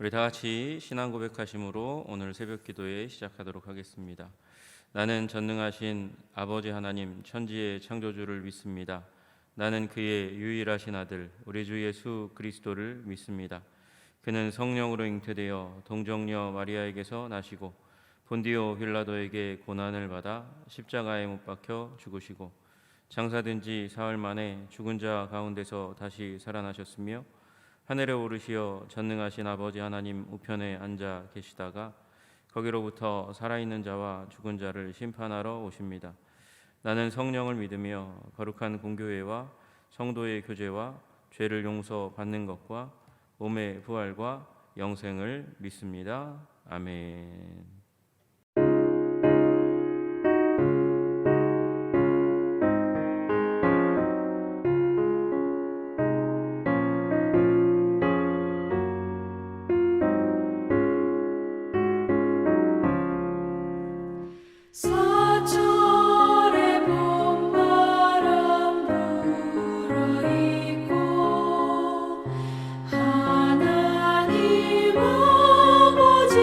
우리 다 같이 신앙 고백하심으로 오늘 새벽 기도회 시작하도록 하겠습니다. 나는 전능하신 아버지 하나님 천지의 창조주를 믿습니다. 나는 그의 유일하신 아들 우리 주 예수 그리스도를 믿습니다. 그는 성령으로 잉태되어 동정녀 마리아에게서 나시고 본디오 빌라도에게 고난을 받아 십자가에 못 박혀 죽으시고 장사된 지 사흘 만에 죽은 자 가운데서 다시 살아나셨으며 하늘에 오르시어 전능하신 아버지 하나님 우편에 앉아 계시다가 거기로부터 살아있는 자와 죽은 자를 심판하러 오십니다. 나는 성령을 믿으며 거룩한 공교회와 성도의 교제와 죄를 용서받는 것과 몸의 부활과 영생을 믿습니다. 아멘. 사철의 봄바람 불어있고 하나님 아버지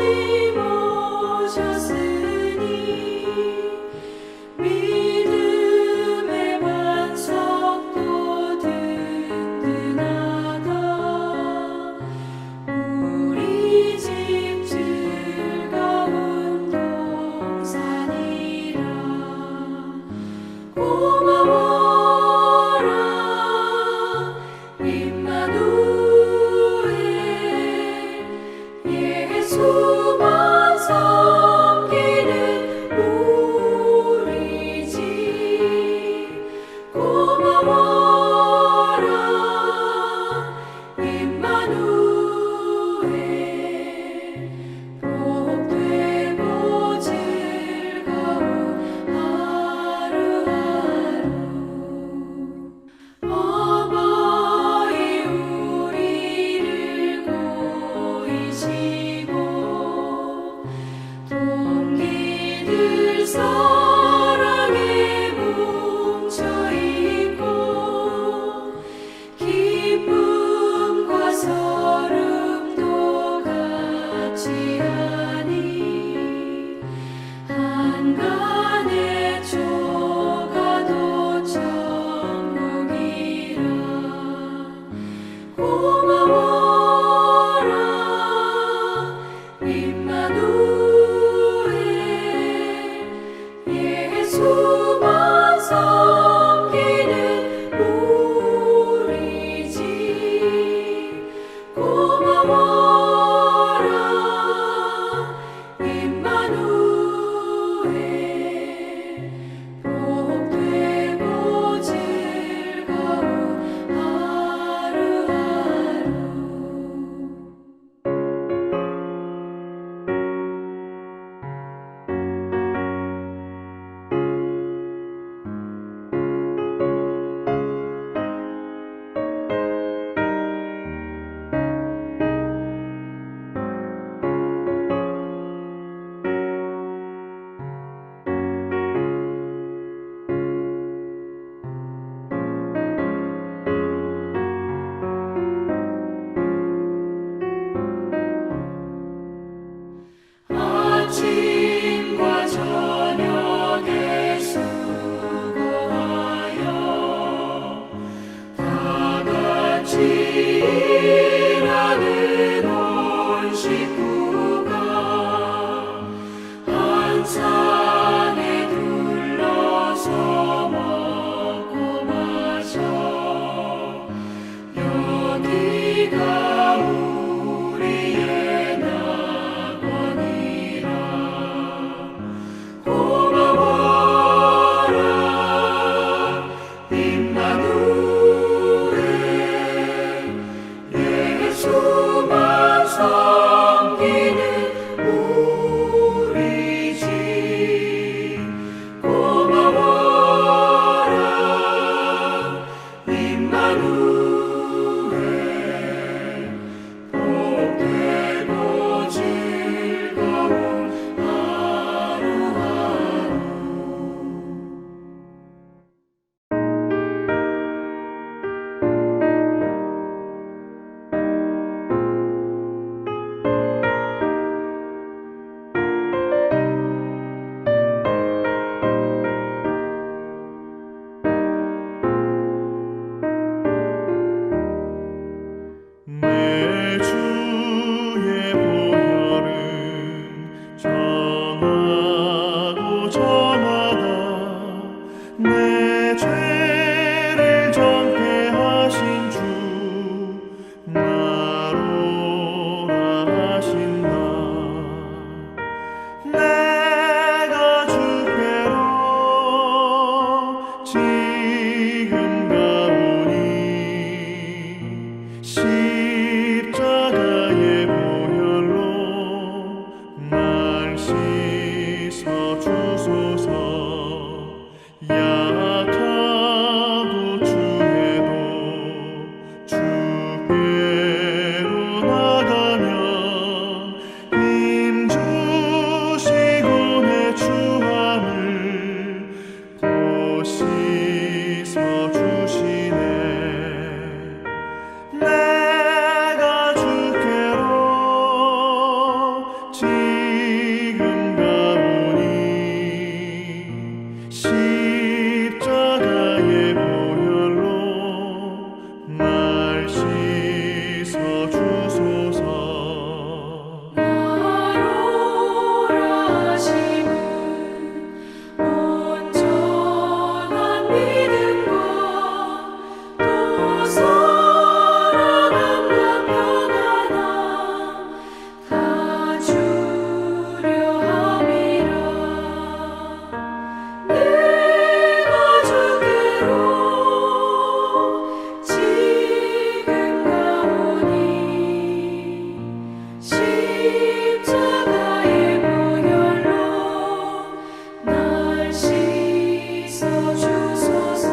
십자가의 보혈로 날 씻어 주소서.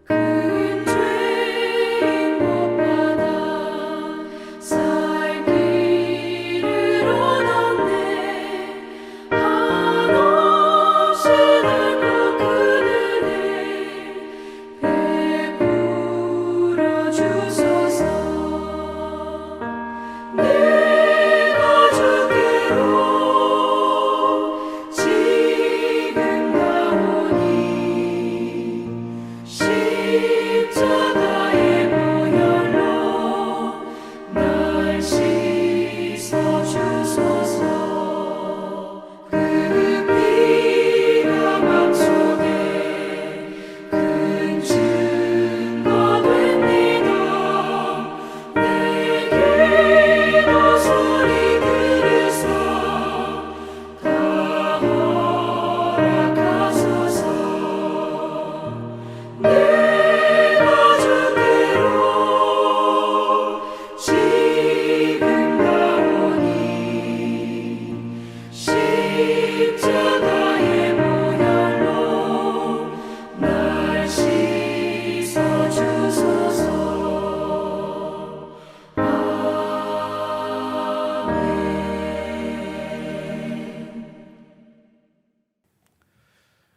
큰 죄인 못 받아 살 길을 얻었네. 한없이 넓고 큰 은혜 베풀어 주소서. 내가 주께로 지금 가오니 십자가의 보혈로 날 씻어 주소서. 그 피가 맘속에 큰 증거 됩니다. 내 기도 소리 들으사 다 허락하소서. 내가 주께로 지금 가오니 십자가의 보혈로 날 씻어 주소서.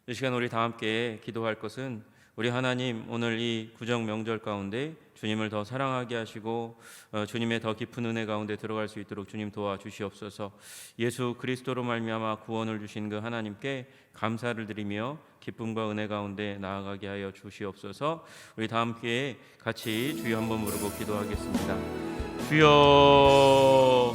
이 시간 우리 다 함께 기도할 것은 우리 하나님, 오늘 이 구정 명절 가운데 주님을 더 사랑하게 하시고 주님의 더 깊은 은혜 가운데 들어갈 수 있도록 주님 도와주시옵소서. 예수 그리스도로 말미암아 구원을 주신 그 하나님께 감사를 드리며 기쁨과 은혜 가운데 나아가게 하여 주시옵소서. 우리 다 함께 같이 주여 한번 부르고 기도하겠습니다. 주여,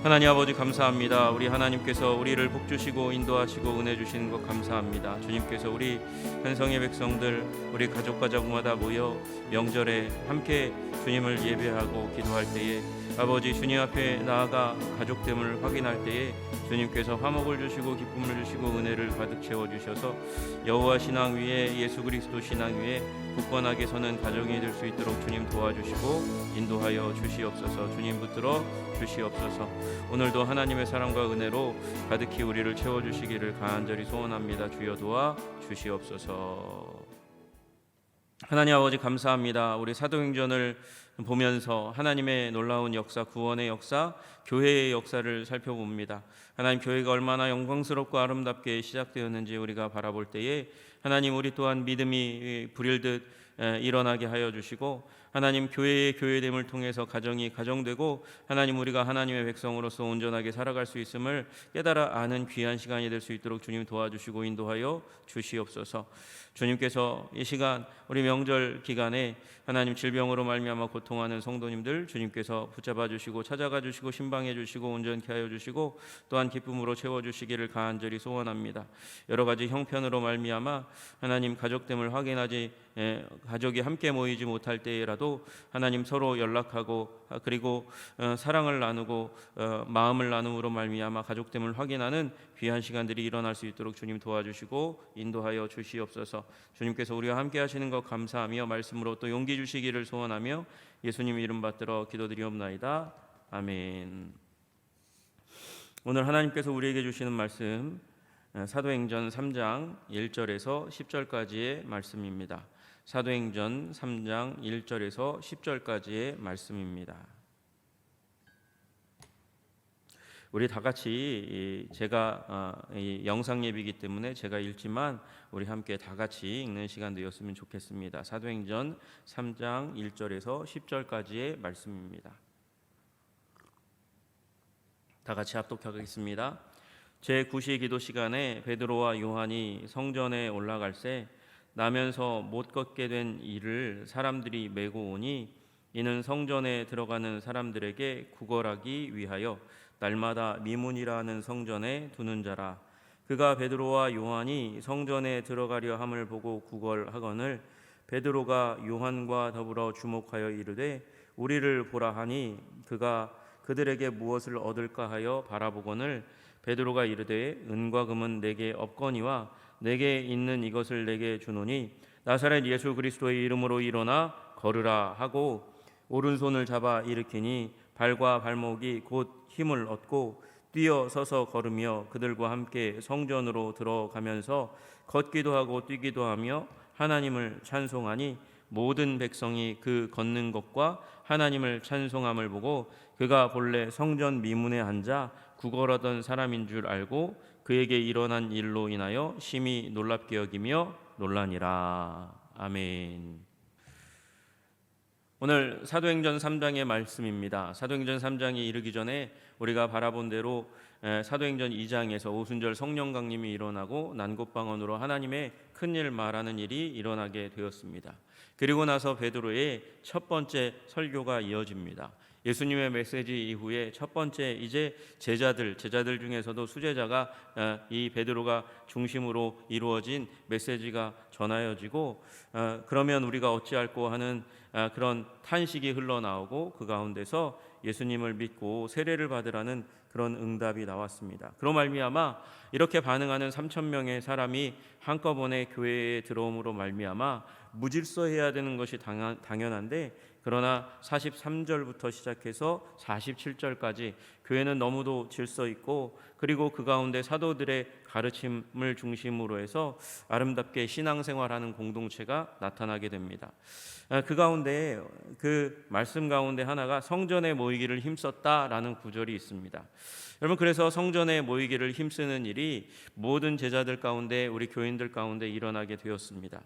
하나님 아버지 감사합니다. 우리 하나님께서 우리를 복주시고 인도하시고 은혜 주시는 것 감사합니다. 주님께서 우리 현성의 백성들, 우리 가족과 가족마다 모여 명절에 함께 주님을 예배하고 기도할 때에 아버지 주님 앞에 나아가 가족됨을 확인할 때에 주님께서 화목을 주시고 기쁨을 주시고 은혜를 가득 채워 주셔서 여호와 신앙 위에 예수 그리스도 신앙 위에 굳건하게 서는 가정이 될 수 있도록 주님 도와주시고 인도하여 주시옵소서. 주님 붙들어 주시옵소서. 오늘도 하나님의 사랑과 은혜로 가득히 우리를 채워 주시기를 간절히 소원합니다. 주여 도와 주시옵소서. 하나님 아버지 감사합니다. 우리 사도행전을 보면서 하나님의 놀라운 역사, 구원의 역사, 교회의 역사를 살펴봅니다. 하나님, 교회가 얼마나 영광스럽고 아름답게 시작되었는지 우리가 바라볼 때에 하나님, 우리 또한 믿음이 불일듯 일어나게 하여 주시고 하나님, 교회의 교회됨을 통해서 가정이 가정되고 하나님, 우리가 하나님의 백성으로서 온전하게 살아갈 수 있음을 깨달아 아는 귀한 시간이 될 수 있도록 주님 도와주시고 인도하여 주시옵소서. 주님께서 이 시간 우리 명절 기간에 하나님 질병으로 말미암아 고통하는 성도님들 주님께서 붙잡아 주시고 찾아가 주시고 신방해 주시고 온전케 하여 주시고 또한 기쁨으로 채워 주시기를 간절히 소원합니다. 여러 가지 형편으로 말미암아 하나님 가족됨을 확인하지 가족이 함께 모이지 못할 때라도 하나님 서로 연락하고 그리고 사랑을 나누고 마음을 나눔으로 말미암아 가족됨을 확인하는 귀한 시간들이 일어날 수 있도록 주님 도와주시고 인도하여 주시옵소서. 주님께서 우리와 함께 하시는 것 감사하며 말씀으로 또 용기 주시기를 소원하며 예수님 이름 받들어 기도드리옵나이다. 아멘. 오늘 하나님께서 우리에게 주시는 말씀 사도행전 3장 1절에서 10절까지의 말씀입니다. 사도행전 3장 1절에서 10절까지의 말씀입니다. 우리 다 같이 제가 영상 예비이기 때문에 제가 읽지만 우리 함께 다 같이 읽는 시간 되었으면 좋겠습니다. 사도행전 3장 1절에서 10절까지의 말씀입니다. 다 같이 합독하겠습니다. 제9시 기도 시간에 베드로와 요한이 성전에 올라갈새 나면서 못 걷게 된 이를 사람들이 메고 오니 이는 성전에 들어가는 사람들에게 구걸하기 위하여 날마다 미문이라 하는 성전에 두는 자라. 그가 베드로와 요한이 성전에 들어가려 함을 보고 구걸하거늘 베드로가 요한과 더불어 주목하여 이르되 우리를 보라 하니 그가 그들에게 무엇을 얻을까 하여 바라보거늘 베드로가 이르되 은과 금은 내게 없거니와 내게 있는 이것을 내게 주노니 나사렛 예수 그리스도의 이름으로 일어나 걸으라 하고 오른손을 잡아 일으키니 발과 발목이 곧 힘을 얻고 뛰어 서서 걸으며 그들과 함께 성전으로 들어가면서 걷기도 하고 뛰기도 하며 하나님을 찬송하니 모든 백성이 그 걷는 것과 하나님을 찬송함을 보고 그가 본래 성전 미문에 앉아 구걸하던 사람인 줄 알고 그에게 일어난 일로 인하여 심히 놀랍게 여기며 놀라니라. 아멘. 오늘 사도행전 3장의 말씀입니다. 사도행전 3장이 이르기 전에 우리가 바라본 대로 사도행전 2장에서 오순절 성령 강림이 일어나고 난곳방언으로 하나님의 큰일 말하는 일이 일어나게 되었습니다. 그리고 나서 베드로의 첫 번째 설교가 이어집니다. 예수님의 메시지 이후에 첫 번째 이제 제자들 중에서도 수제자가 이 베드로가 중심으로 이루어진 메시지가 전하여지고 그러면 우리가 어찌할꼬 하는 그런 탄식이 흘러나오고 그 가운데서 예수님을 믿고 세례를 받으라는 그런 응답이 나왔습니다. 그로 말미암아 이렇게 반응하는 3,000명의 사람이 한꺼번에 교회에 들어옴으로 말미암아 무질서해야 되는 것이 당연한데 그러나 43절부터 시작해서 47절까지 교회는 너무도 질서 있고 그리고 그 가운데 사도들의 가르침을 중심으로 해서 아름답게 신앙생활하는 공동체가 나타나게 됩니다. 그 가운데 그 말씀 가운데 하나가 성전에 모이기를 힘썼다라는 구절이 있습니다. 여러분 그래서 성전에 모이기를 힘쓰는 일이 모든 제자들 가운데 우리 교인들 가운데 일어나게 되었습니다.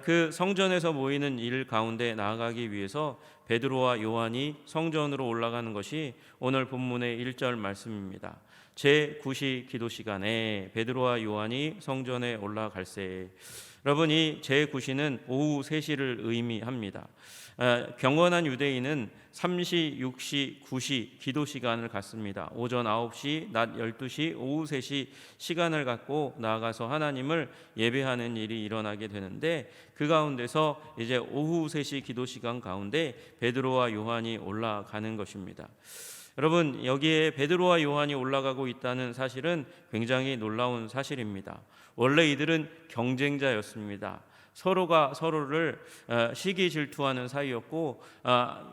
그 성전에서 모이는 일 가운데 나아가기 위해서 베드로와 요한이 성전으로 올라가는 것이 오늘 본문의 1절 말씀입니다. 제9시 기도 시간에 베드로와 요한이 성전에 올라갈새. 여러분 이 제9시는 오후 3시를 의미합니다. 경건한 유대인은 3시, 6시, 9시 기도 시간을 갖습니다. 오전 9시, 낮 12시, 오후 3시 시간을 갖고 나아가서 하나님을 예배하는 일이 일어나게 되는데 그 가운데서 이제 오후 3시 기도 시간 가운데 베드로와 요한이 올라가는 것입니다. 여러분 여기에 베드로와 요한이 올라가고 있다는 사실은 굉장히 놀라운 사실입니다. 원래 이들은 경쟁자였습니다. 서로가 서로를 시기 질투하는 사이였고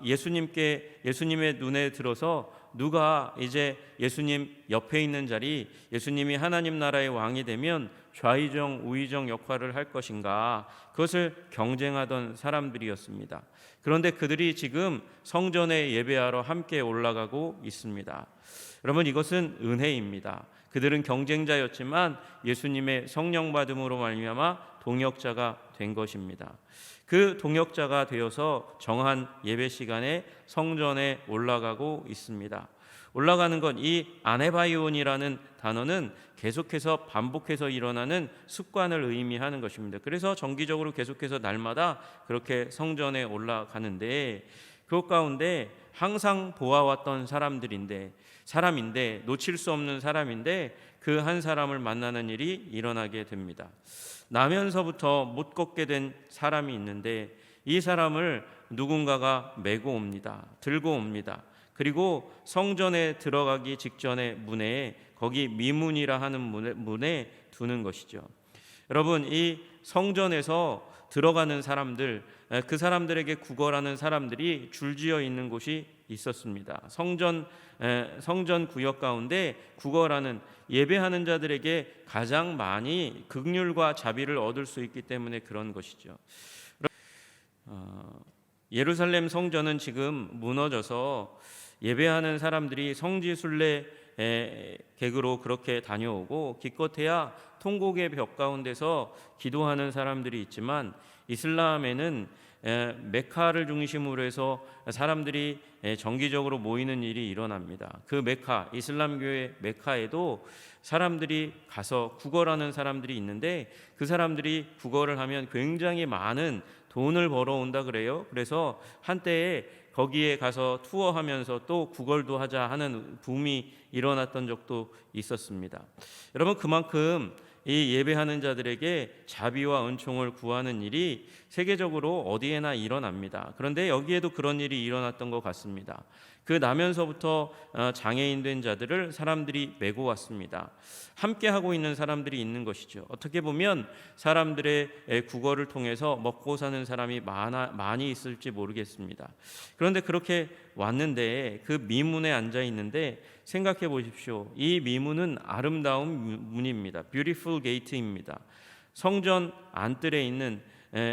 예수님의 눈에 들어서 누가 이제 예수님 옆에 있는 자리 예수님이 하나님 나라의 왕이 되면 좌의정 우의정 역할을 할 것인가 그것을 경쟁하던 사람들이었습니다. 그런데 그들이 지금 성전에 예배하러 함께 올라가고 있습니다. 여러분 이것은 은혜입니다. 그들은 경쟁자였지만 예수님의 성령 받음으로 말미암아 동역자가 된 것입니다. 그 동역자가 되어서 정한 예배 시간에 성전에 올라가고 있습니다. 올라가는 건 이 아네바이온이라는 단어는 계속해서 반복해서 일어나는 습관을 의미하는 것입니다. 그래서 정기적으로 계속해서 날마다 그렇게 성전에 올라가는데 그 가운데 항상 보아왔던 사람인데 놓칠 수 없는 사람인데 그 한 사람을 만나는 일이 일어나게 됩니다. 나면서부터 못 걷게 된 사람이 있는데 이 사람을 누군가가 메고 옵니다. 들고 옵니다. 그리고 성전에 들어가기 직전에 문에 거기 미문이라 하는 문에 두는 것이죠. 여러분 이 성전에서 들어가는 사람들 그 사람들에게 구걸하는 사람들이 줄지어 있는 곳이 있었습니다. 성전 구역 가운데 구걸하는 예배하는 자들에게 가장 많이 긍휼과 자비를 얻을 수 있기 때문에 그런 것이죠. 예루살렘 성전은 지금 무너져서 예배하는 사람들이 성지순례 객으로 그렇게 다녀오고 기껏해야 통곡의 벽 가운데서 기도하는 사람들이 있지만 이슬람에는 메카를 중심으로 해서 사람들이 정기적으로 모이는 일이 일어납니다. 그 메카, 이슬람교의 메카에도 사람들이 가서 구걸하는 사람들이 있는데 그 사람들이 구걸을 하면 굉장히 많은 돈을 벌어온다 그래요. 그래서 한때에 거기에 가서 투어하면서 또 구걸도 하자 하는 붐이 일어났던 적도 있었습니다. 여러분 그만큼 이 예배하는 자들에게 자비와 은총을 구하는 일이 세계적으로 어디에나 일어납니다. 그런데 여기에도 그런 일이 일어났던 것 같습니다. 그 나면서부터 장애인 된 자들을 사람들이 메고 왔습니다. 함께 하고 있는 사람들이 있는 것이죠. 어떻게 보면 사람들의 국어를 통해서 먹고 사는 사람이 많이 있을지 모르겠습니다. 그런데 그렇게 왔는데 그 미문에 앉아 있는데 생각해 보십시오. 이 미문은 아름다운 문입니다. Beautiful Gate입니다. 성전 안뜰에 있는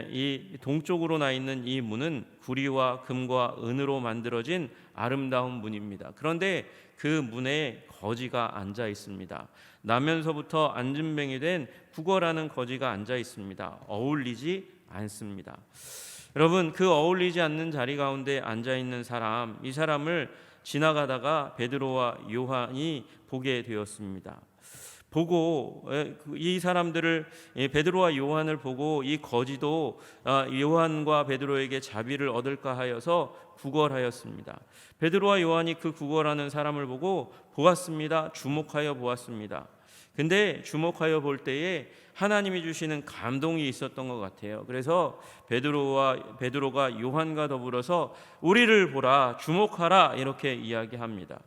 이 동쪽으로 나 있는 이 문은 구리와 금과 은으로 만들어진 아름다운 문입니다. 그런데 그 문에 거지가 앉아 있습니다. 나면서부터 앉은뱅이 된 국어라는 거지가 앉아 있습니다. 어울리지 않습니다. 여러분, 그 어울리지 않는 자리 가운데 앉아 있는 사람, 이 사람을 지나가다가 베드로와 요한이 보게 되었습니다. 보고 이 사람들을, 베드로와 요한을 보고 이 거지도 요한과 베드로에게 자비를 얻을까 하여서 구걸하였습니다. 베드로와 요한이 그 구걸하는 사람을 보고 보았습니다. 주목하여 보았습니다. 근데 주목하여 볼 때에 하나님이 주시는 감동이 있었던 것 같아요. 그래서 베드로가 요한과 더불어서 우리를 보라, 주목하라 이렇게 이야기합니다.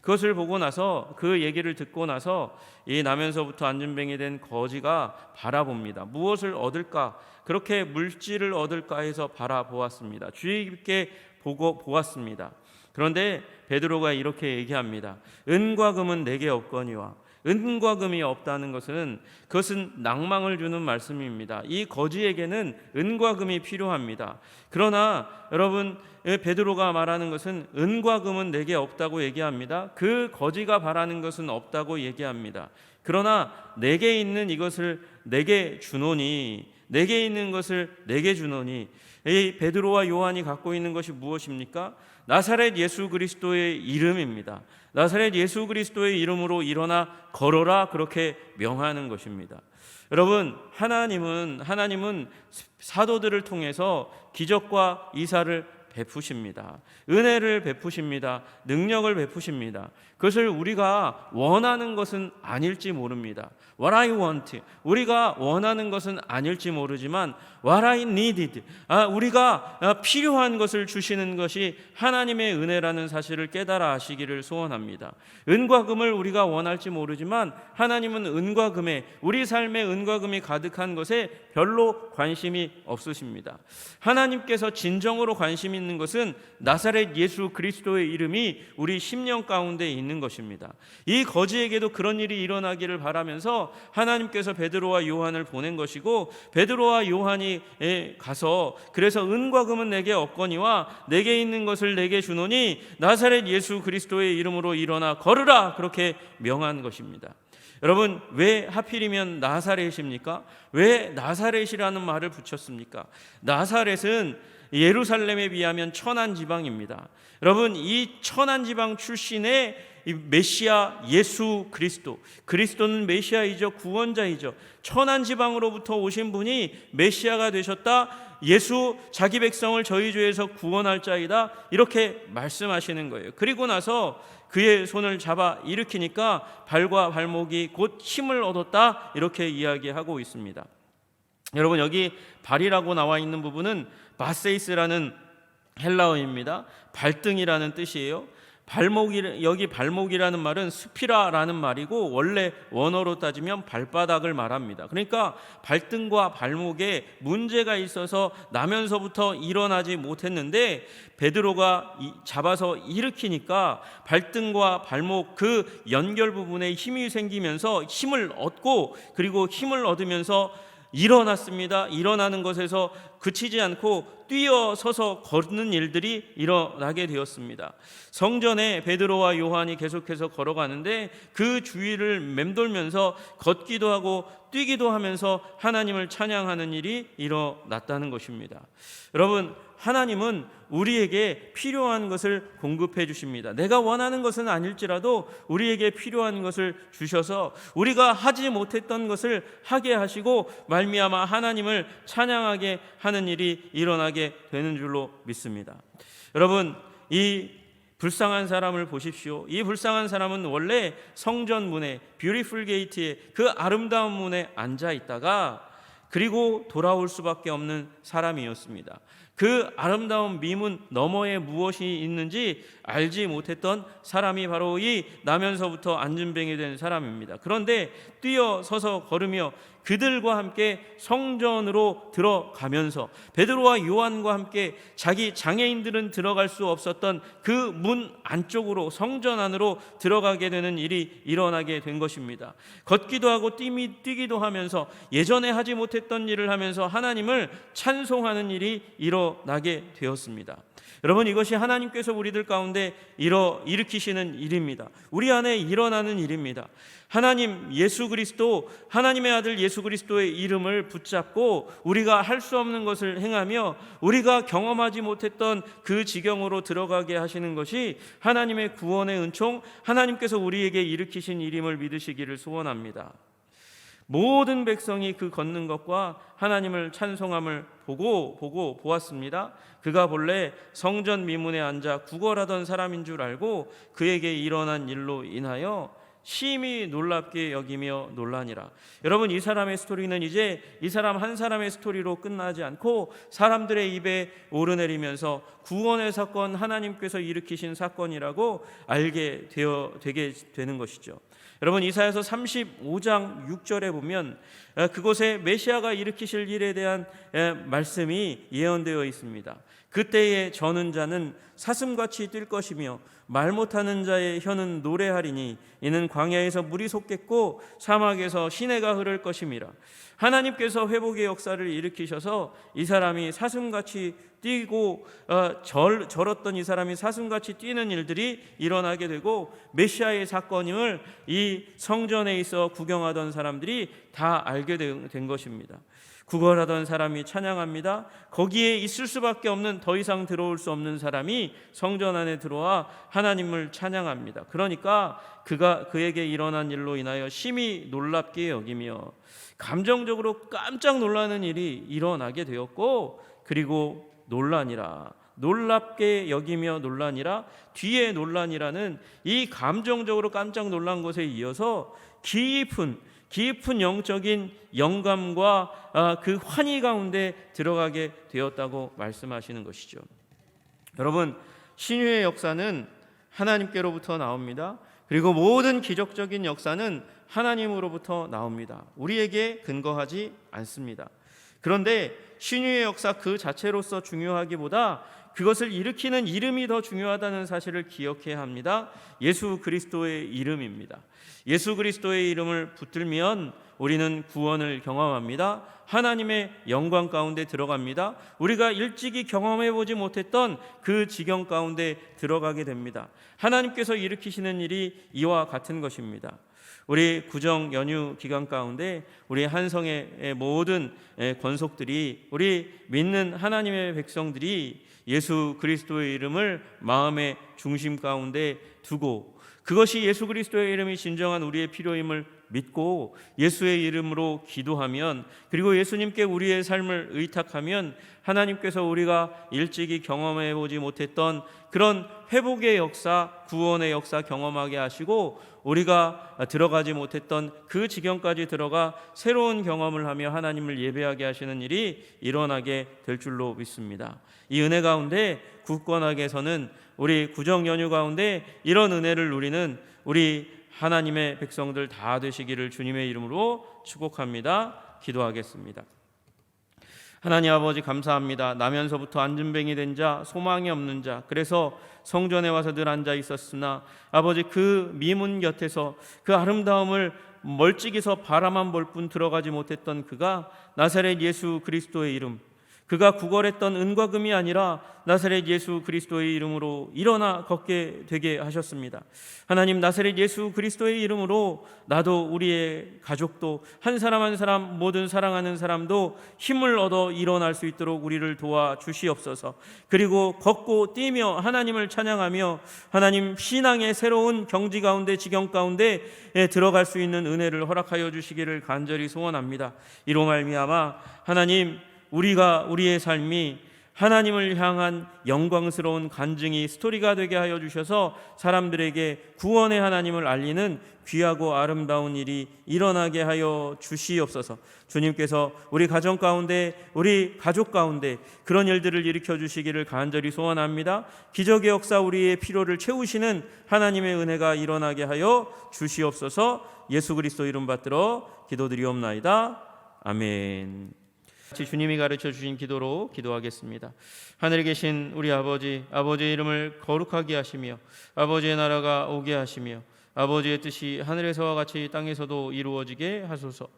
그것을 보고 나서, 그 얘기를 듣고 나서 이 나면서부터 앉은뱅이 된 거지가 바라봅니다. 무엇을 얻을까? 그렇게 물질을 얻을까 해서 바라보았습니다. 주의 깊게 보고 보았습니다. 그런데 베드로가 이렇게 얘기합니다. 은과 금은 내게 없거니와. 은과 금이 없다는 것은, 그것은 낭망을 주는 말씀입니다. 이 거지에게는 은과 금이 필요합니다. 그러나 여러분, 베드로가 말하는 것은 은과 금은 내게 없다고 얘기합니다. 그 거지가 바라는 것은 없다고 얘기합니다. 그러나 내게 있는 이것을 내게 주노니, 내게 있는 것을 내게 주노니. 이 베드로와 요한이 갖고 있는 것이 무엇입니까? 나사렛 예수 그리스도의 이름입니다. 나사렛 예수 그리스도의 이름으로 일어나 걸어라, 그렇게 명하는 것입니다. 여러분, 하나님은 사도들을 통해서 기적과 이사를 베푸십니다. 은혜를 베푸십니다. 능력을 베푸십니다. 그것을 우리가 원하는 것은 아닐지 모릅니다. What I want, 우리가 원하는 것은 아닐지 모르지만 What I needed, 우리가 필요한 것을 주시는 것이 하나님의 은혜라는 사실을 깨달아 아시기를 소원합니다. 은과 금을 우리가 원할지 모르지만 하나님은 은과 금에, 우리 삶에 은과 금이 가득한 것에 별로 관심이 없으십니다. 하나님께서 진정으로 관심 있는 것은 나사렛 예수 그리스도의 이름이 우리 심령 가운데 있는 것입니다. 이 거지에게도 그런 일이 일어나기를 바라면서 하나님께서 베드로와 요한을 보낸 것이고, 베드로와 요한이 가서 그래서 은과 금은 내게 없거니와 내게 있는 것을 내게 주노니 나사렛 예수 그리스도의 이름으로 일어나 걸으라, 그렇게 명한 것입니다. 여러분, 왜 하필이면 나사렛입니까? 왜 나사렛이라는 말을 붙였습니까? 나사렛은 예루살렘에 비하면 천한 지방입니다. 여러분, 이 천한 지방 출신의 메시아 예수 그리스도, 그리스도는 메시아이죠, 구원자이죠. 천한 지방으로부터 오신 분이 메시아가 되셨다. 예수, 자기 백성을 저희 죄에서 구원할 자이다, 이렇게 말씀하시는 거예요. 그리고 나서 그의 손을 잡아 일으키니까 발과 발목이 곧 힘을 얻었다, 이렇게 이야기하고 있습니다. 여러분, 여기 발이라고 나와 있는 부분은 바세이스라는 헬라어입니다. 발등이라는 뜻이에요. 여기 발목이라는 말은 스피라라는 말이고, 원래 원어로 따지면 발바닥을 말합니다. 그러니까 발등과 발목에 문제가 있어서 나면서부터 일어나지 못했는데 베드로가 잡아서 일으키니까 발등과 발목 그 연결 부분에 힘이 생기면서 힘을 얻고, 그리고 힘을 얻으면서 일어났습니다. 일어나는 것에서 그치지 않고 뛰어서서 걷는 일들이 일어나게 되었습니다. 성전에 베드로와 요한이 계속해서 걸어가는데 그 주위를 맴돌면서 걷기도 하고 뛰기도 하면서 하나님을 찬양하는 일이 일어났다는 것입니다. 여러분, 하나님은 우리에게 필요한 것을 공급해 주십니다. 내가 원하는 것은 아닐지라도 우리에게 필요한 것을 주셔서 우리가 하지 못했던 것을 하게 하시고 말미암아 하나님을 찬양하게 하는 일이 일어나게 되는 줄로 믿습니다. 여러분, 이 불쌍한 사람을 보십시오. 이 불쌍한 사람은 원래 성전 문에, 뷰티풀 게이트에, 그 아름다운 문에 앉아 있다가 그리고 돌아올 수밖에 없는 사람이었습니다. 그 아름다운 미문 너머에 무엇이 있는지 알지 못했던 사람이 바로 이 나면서부터 안진뱅이 된 사람입니다. 그런데 뛰어서서 걸으며 그들과 함께 성전으로 들어가면서 베드로와 요한과 함께 자기 장애인들은 들어갈 수 없었던 그 문 안쪽으로, 성전 안으로 들어가게 되는 일이 일어나게 된 것입니다. 걷기도 하고 뛰기도 하면서 예전에 하지 못했던 일을 하면서 하나님을 찬송하는 일이 일어나게 되었습니다. 여러분, 이것이 하나님께서 우리들 가운데 일으키시는 일입니다. 우리 안에 일어나는 일입니다. 하나님 예수 그리스도, 하나님의 아들 예수 그리스도의 이름을 붙잡고 우리가 할 수 없는 것을 행하며 우리가 경험하지 못했던 그 지경으로 들어가게 하시는 것이 하나님의 구원의 은총, 하나님께서 우리에게 일으키신 일임을 믿으시기를 소원합니다. 모든 백성이 그 걷는 것과 하나님을 찬송함을 보고 보았습니다. 그가 본래 성전 미문에 앉아 구걸하던 사람인 줄 알고 그에게 일어난 일로 인하여 심히 놀랍게 여기며 놀라니라. 여러분, 이 사람의 스토리는 이제 이 사람 한 사람의 스토리로 끝나지 않고 사람들의 입에 오르내리면서 구원의 사건, 하나님께서 일으키신 사건이라고 되게 되는 것이죠. 여러분, 이사야서 35장 6절에 보면 그곳에 메시아가 일으키실 일에 대한 말씀이 예언되어 있습니다. 그때에 저는 자는 사슴같이 뛸 것이며 말 못하는 자의 혀는 노래하리니 이는 광야에서 물이 솟겠고 사막에서 시내가 흐를 것임이라. 하나님께서 회복의 역사를 일으키셔서 이 사람이 사슴같이 뛰고 절었던 이 사람이 사슴같이 뛰는 일들이 일어나게 되고 메시아의 사건임을 이 성전에 있어 구경하던 사람들이 다 알게 된 것입니다. 구걸하던 사람이 찬양합니다. 거기에 있을 수밖에 없는, 더 이상 들어올 수 없는 사람이 성전 안에 들어와 하나님을 찬양합니다. 그러니까 그에게 일어난 일로 인하여 심히 놀랍게 여기며 감정적으로 깜짝 놀라는 일이 일어나게 되었고, 그리고 놀라니라, 놀랍게 여기며 놀라니라, 뒤에 놀라니라는 이 감정적으로 깜짝 놀란 것에 이어서 깊은 영적인 영감과 그 환희 가운데 들어가게 되었다고 말씀하시는 것이죠. 여러분, 신유의 역사는 하나님께로부터 나옵니다. 그리고 모든 기적적인 역사는 하나님으로부터 나옵니다. 우리에게 근거하지 않습니다. 그런데 신유의 역사 그 자체로서 중요하기보다 그것을 일으키는 이름이 더 중요하다는 사실을 기억해야 합니다. 예수 그리스도의 이름입니다. 예수 그리스도의 이름을 붙들면 우리는 구원을 경험합니다. 하나님의 영광 가운데 들어갑니다. 우리가 일찍이 경험해보지 못했던 그 지경 가운데 들어가게 됩니다. 하나님께서 일으키시는 일이 이와 같은 것입니다. 우리 구정 연휴 기간 가운데 우리 한성의 모든 권속들이, 우리 믿는 하나님의 백성들이 예수 그리스도의 이름을 마음의 중심 가운데 두고, 그것이 예수 그리스도의 이름이 진정한 우리의 필요임을 믿고 예수의 이름으로 기도하면, 그리고 예수님께 우리의 삶을 의탁하면 하나님께서 우리가 일찍이 경험해 보지 못했던 그런 회복의 역사, 구원의 역사 경험하게 하시고 우리가 들어가지 못했던 그 지경까지 들어가 새로운 경험을 하며 하나님을 예배하게 하시는 일이 일어나게 될 줄로 믿습니다. 이 은혜 가운데 굳건하게서는 우리 구정 연휴 가운데 이런 은혜를 누리는 우리 하나님의 백성들 다 되시기를 주님의 이름으로 축복합니다. 기도하겠습니다. 하나님 아버지, 감사합니다. 나면서부터 안진뱅이 된 자, 소망이 없는 자, 그래서 성전에 와서 늘 앉아 있었으나 아버지, 그 미문 곁에서 그 아름다움을 멀찍이서 바라만 볼 뿐 들어가지 못했던 그가 나사렛 예수 그리스도의 이름, 그가 구걸했던 은과 금이 아니라 나사렛 예수 그리스도의 이름으로 일어나 걷게 되게 하셨습니다. 하나님, 나사렛 예수 그리스도의 이름으로 나도, 우리의 가족도, 한 사람 한 사람, 모든 사랑하는 사람도 힘을 얻어 일어날 수 있도록 우리를 도와주시옵소서. 그리고 걷고 뛰며 하나님을 찬양하며 하나님 신앙의 새로운 경지 가운데, 지경 가운데 들어갈 수 있는 은혜를 허락하여 주시기를 간절히 소원합니다. 이로 말미암아 하나님, 우리의 삶이 하나님을 향한 영광스러운 간증이 스토리가 되게 하여 주셔서 사람들에게 구원의 하나님을 알리는 귀하고 아름다운 일이 일어나게 하여 주시옵소서. 주님께서 우리 가정 가운데, 우리 가족 가운데 그런 일들을 일으켜 주시기를 간절히 소원합니다. 기적의 역사, 우리의 필요를 채우시는 하나님의 은혜가 일어나게 하여 주시옵소서. 예수 그리스도 이름 받들어 기도드리옵나이다. 아멘. 같이 주님이 가르쳐 주신 기도로 기도하겠습니다. 하늘에 계신 우리 아버지, 아버지의 이름을 거룩하게 하시며 아버지의 나라가 오게 하시며 아버지의 뜻이 하늘에서와 같이 땅에서도 이루어지게 하소서.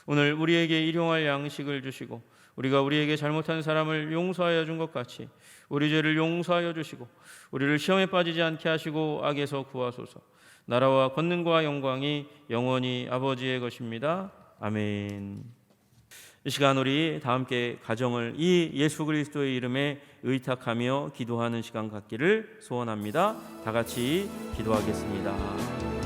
오늘 우리에게 일용할 양식을 주시고 우리가 우리에게 잘못한 사람을 용서하여 준 것 같이 우리 죄를 용서하여 주시고 우리를 시험에 빠지지 않게 하시고 악에서 구하소서. 나라와 권능과 영광이 영원히 아버지의 것입니다. 아멘. 이 시간 우리 다 함께 가정을 이 예수 그리스도의 이름에 의탁하며 기도하는 시간 갖기를 소원합니다. 다 같이 기도하겠습니다.